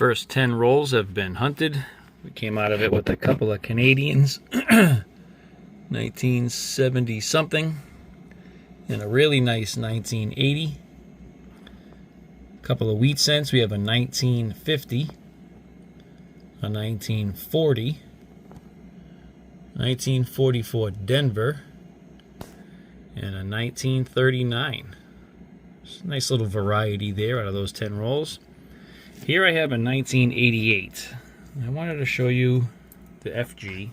First 10 rolls have been hunted. We came out of it with a couple of Canadians, 1970 something, and a really nice 1980. A couple of wheat cents. We have a 1950, a 1940, 1944 Denver, and a 1939. Nice little variety there out of those 10 rolls. Here I have a 1988. I wanted to show you the FG.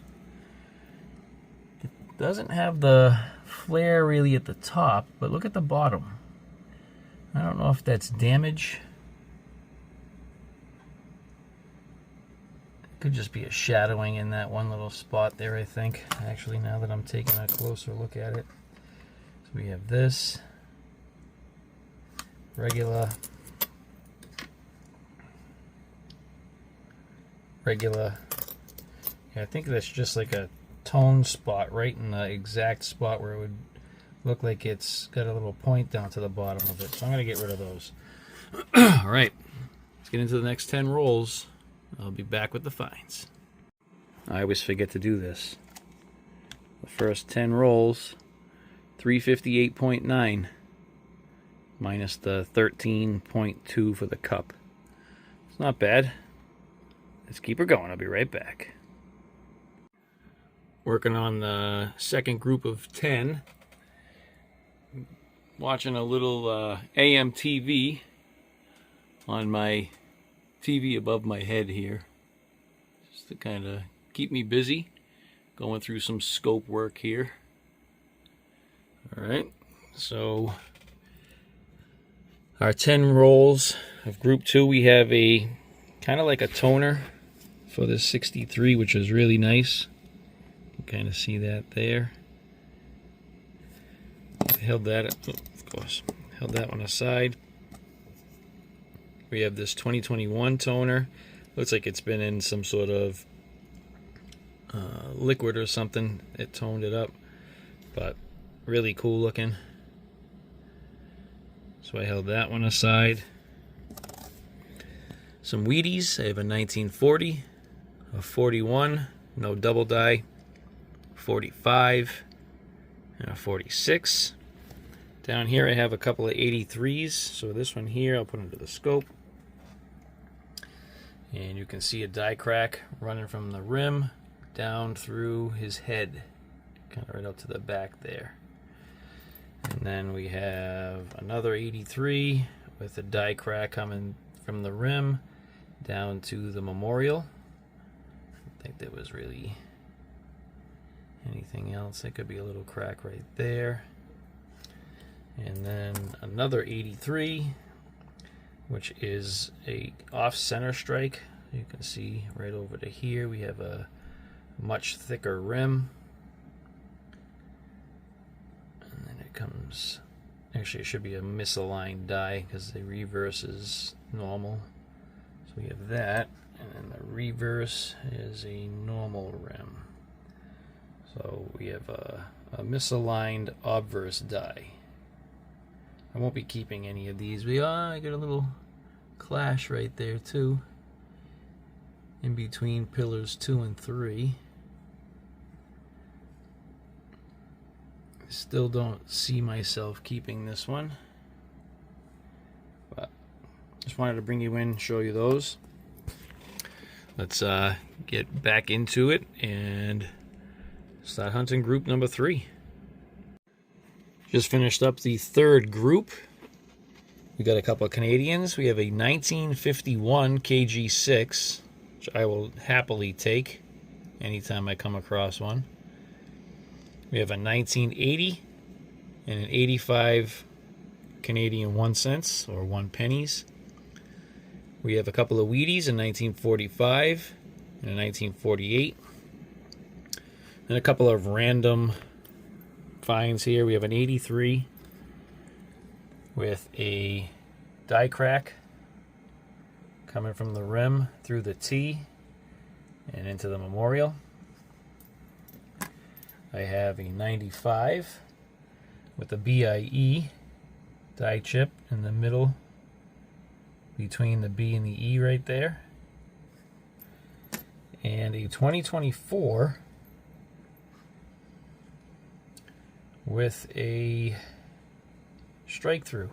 It doesn't have the flare really at the top, but look at the bottom. I don't know if that's damage. It could just be a shadowing in that one little spot there, I think. Actually, now that I'm taking a closer look at it. So we have this. Regular. Yeah, I think that's just like a tone spot right in the exact spot where it would look like it's got a little point down to the bottom of it. So I'm going to get rid of those. All right, let's get into the next 10 rolls. I'll be back with the finds. I always forget to do this. The first 10 rolls, 358.9 minus the 13.2 for the cup. It's not bad. Let's keep her going. I'll be right back. Working on the second group of 10. Watching a little AM TV on my TV above my head here. Just to kind of keep me busy. Going through some scope work here. Alright, so our 10 rolls of group 2, we have a kind of like a toner for this 63, which is really nice. You can kind of see that there. Held that, of course, held that one aside. We have this 2021 toner. Looks like it's been in some sort of liquid or something. It toned it up, but really cool looking. So I held that one aside. Some Wheaties. I have a 1940, a 41, no double die, 45, and a 46. Down here I have a couple of 83s. So this one here I'll put into the scope. And you can see a die crack running from the rim down through his head, kind of right up to the back there. And then we have another 83 with a die crack coming from the rim down to the memorial. I don't think there was really anything else. There could be a little crack right there. And then another 83, which is a off-center strike. You can see right over to here we have a much thicker rim. And then it comes, actually it should be a misaligned die because the reverse is normal. So we have that, and then the reverse is a normal rim. So we have a misaligned obverse die. I won't be keeping any of these. I got a little clash right there too, in between pillars 2 and 3. Still don't see myself keeping this one, but just wanted to bring you in, show you those. Let's get back into it and start hunting group number 3. Just finished up the third group. We got a couple of Canadians. We have a 1951 KG6, which I will happily take anytime I come across one. We have a 1980 and an 85 Canadian 1 cents or 1 pennies. We have a couple of Wheaties, a 1945 and a 1948. And a couple of random finds here. We have an 83 with a die crack coming from the rim through the T and into the memorial. I have a 95 with a BIE die chip in the middle between the B and the E right there. and a 2024 with a strike through.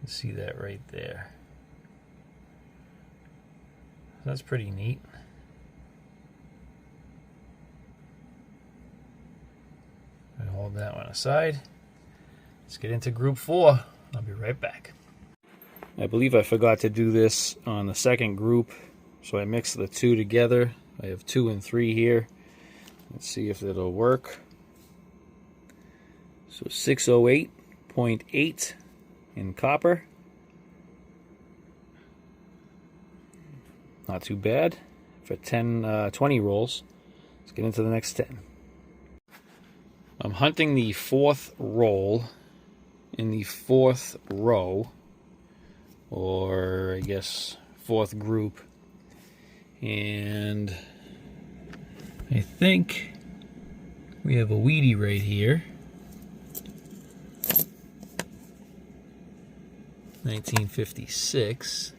You see that right there. That's pretty neat. I hold that one aside. Let's get into group 4. I'll be right back. I believe I forgot to do this on the second group, so I mixed the two together. I have 2 and 3 here. Let's see if it'll work. So 608.8 in copper. Not too bad for 20 rolls. Let's get into the next 10. I'm hunting the 4th roll in the 4th row, or I guess 4th group, and I think we have a Wheatie right here. 1956.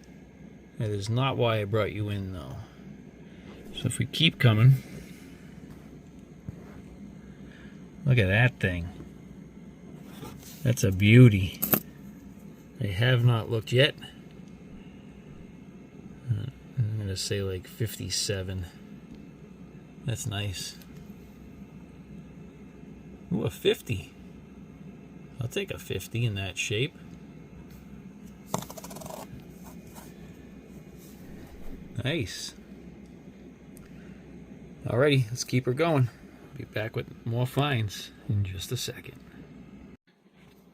That is not why I brought you in, though. So if we keep coming, look at that thing. That's a beauty. I have not looked yet. I'm going to say like 57. That's nice. Ooh, a 50. I'll take a 50 in that shape. Nice. Alrighty, let's keep her going. Be back with more finds in just a second.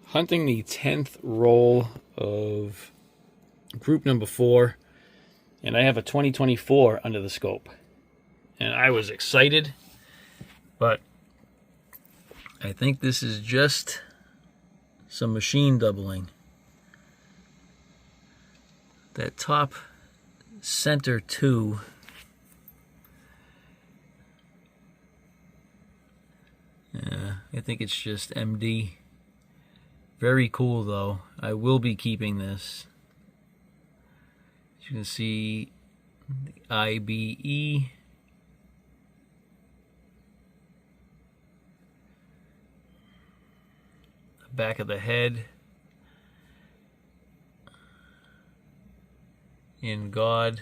Hunting the 10th roll of group number 4, and I have a 2024 under the scope. And I was excited, but I think this is just some machine doubling. That top center 2 I think it's just MD. Very cool though. I will be keeping this. As you can see, the IBE. The back of the head. In God.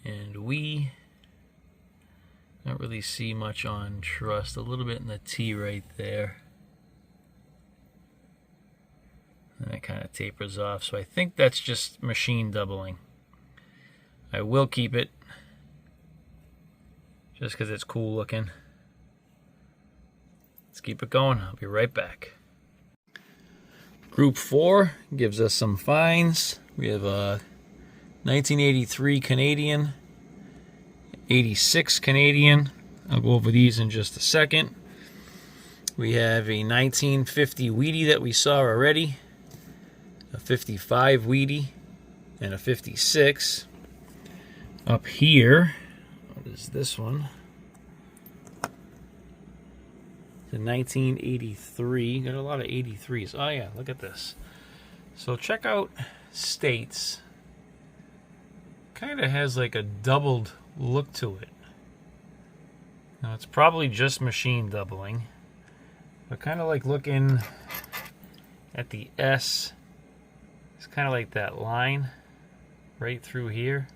And we don't really see much on Trust. A little bit in the T right there. And it kind of tapers off. So I think that's just machine doubling. I will keep it. Just because it's cool looking. Let's keep it going. I'll be right back. Group 4 gives us some finds. We have a 1983 Canadian, 86 Canadian. I'll go over these in just a second. We have a 1950 Wheatie that we saw already, a 55 Wheatie, and a 56. Up here, what is this one? The 1983. Got a lot of 83s. Oh yeah, look at this. So check out States. Kind of has like a doubled look to it. Now it's probably just machine doubling, but kind of like looking at the S. It's kind of like that line right through here.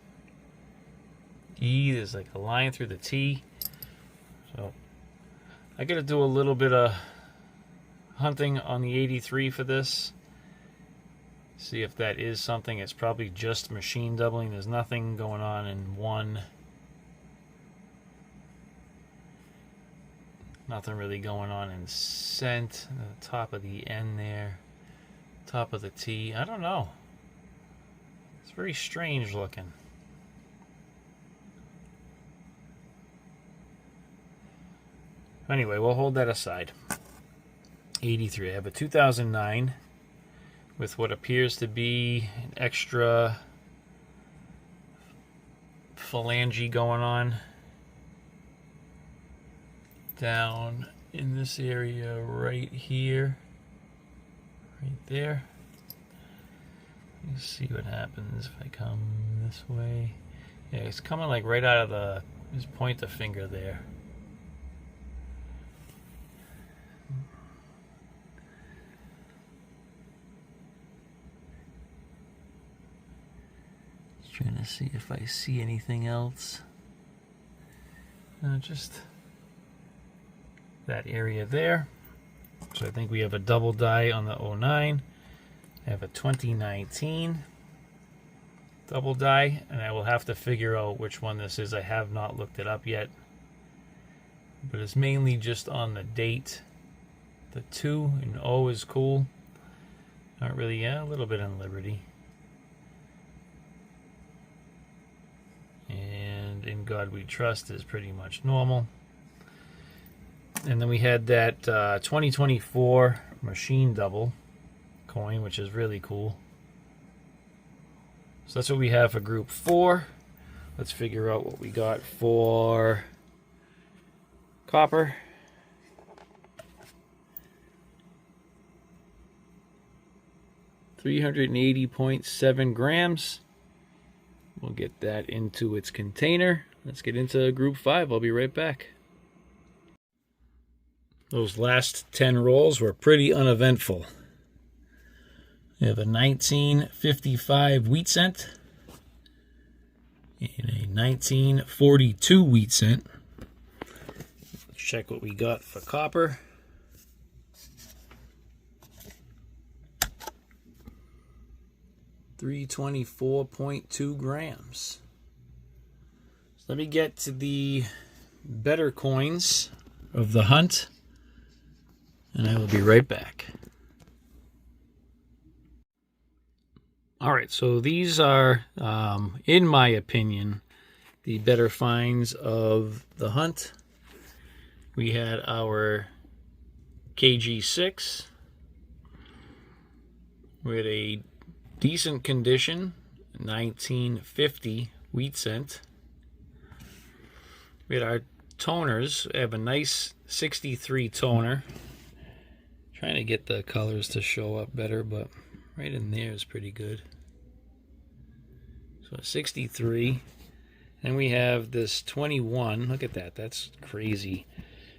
E, there's like a line through the T. So I got to do a little bit of hunting on the 83 for this. See if that is something. It's probably just machine doubling. There's nothing going on in one. Nothing really going on in scent. The top of the N there. Top of the T. I don't know. It's very strange looking. Anyway, we'll hold that aside. 83. I have a 2009 with what appears to be an extra phalange going on down in this area right here, right there. Let's see what happens if I come this way. Yeah, it's coming like right out of the, just point the finger there. Just trying to see if I see anything else. Just that area there. So I think we have a double die on the 09. I have a 2019 double die, and I will have to figure out which one this is. I have not looked it up yet, but it's mainly just on the date. The 2 and O is cool. Not really, yeah, a little bit on Liberty. And In God We Trust is pretty much normal. And then we had that 2024 machine double coin, which is really cool. So that's what we have for group 4. Let's figure out what we got for copper. $380.7 grams. We'll get that into its container. Let's get into group 5. I'll be right back. Those last 10 rolls were pretty uneventful. We have a 1955 wheat cent and a 1942 wheat cent. Let's check what we got for copper. $324.2 grams. So let me get to the better coins of the hunt, and I will be right back. All right, so these are, in my opinion, the better finds of the hunt. We had our KG6 with a decent condition, 1950 wheat cent. We had our toners. I have a nice 63 toner. Trying to get the colors to show up better, but right in there is pretty good. So 63. And we have this 21. Look at that. That's crazy.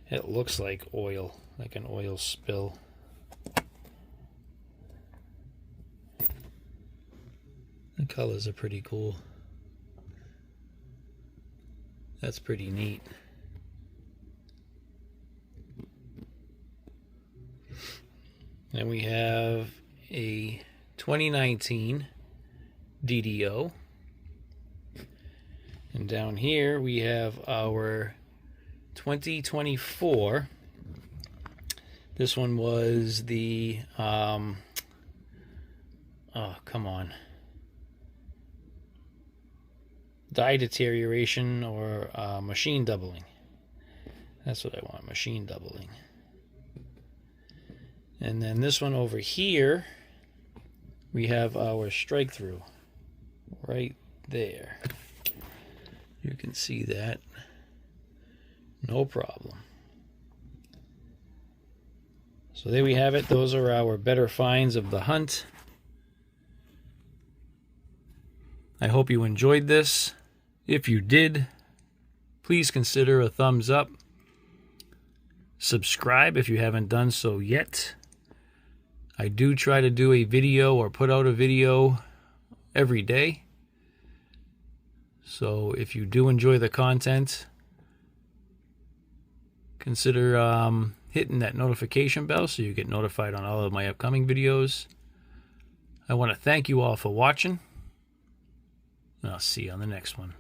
It looks like oil, like an oil spill. The colors are pretty cool. That's pretty neat. Then we have a 2019 DDO. And down here we have our 2024. This one was the, oh, come on. Die deterioration or machine doubling. That's what I want, machine doubling. And then this one over here, we have our strike through right there. You can see that. No problem. So there we have it. Those are our better finds of the hunt. I hope you enjoyed this. If you did, please consider a thumbs up. Subscribe if you haven't done so yet. I do try to do a video or put out a video every day. So if you do enjoy the content, consider hitting that notification bell so you get notified on all of my upcoming videos. I want to thank you all for watching, and I'll see you on the next one.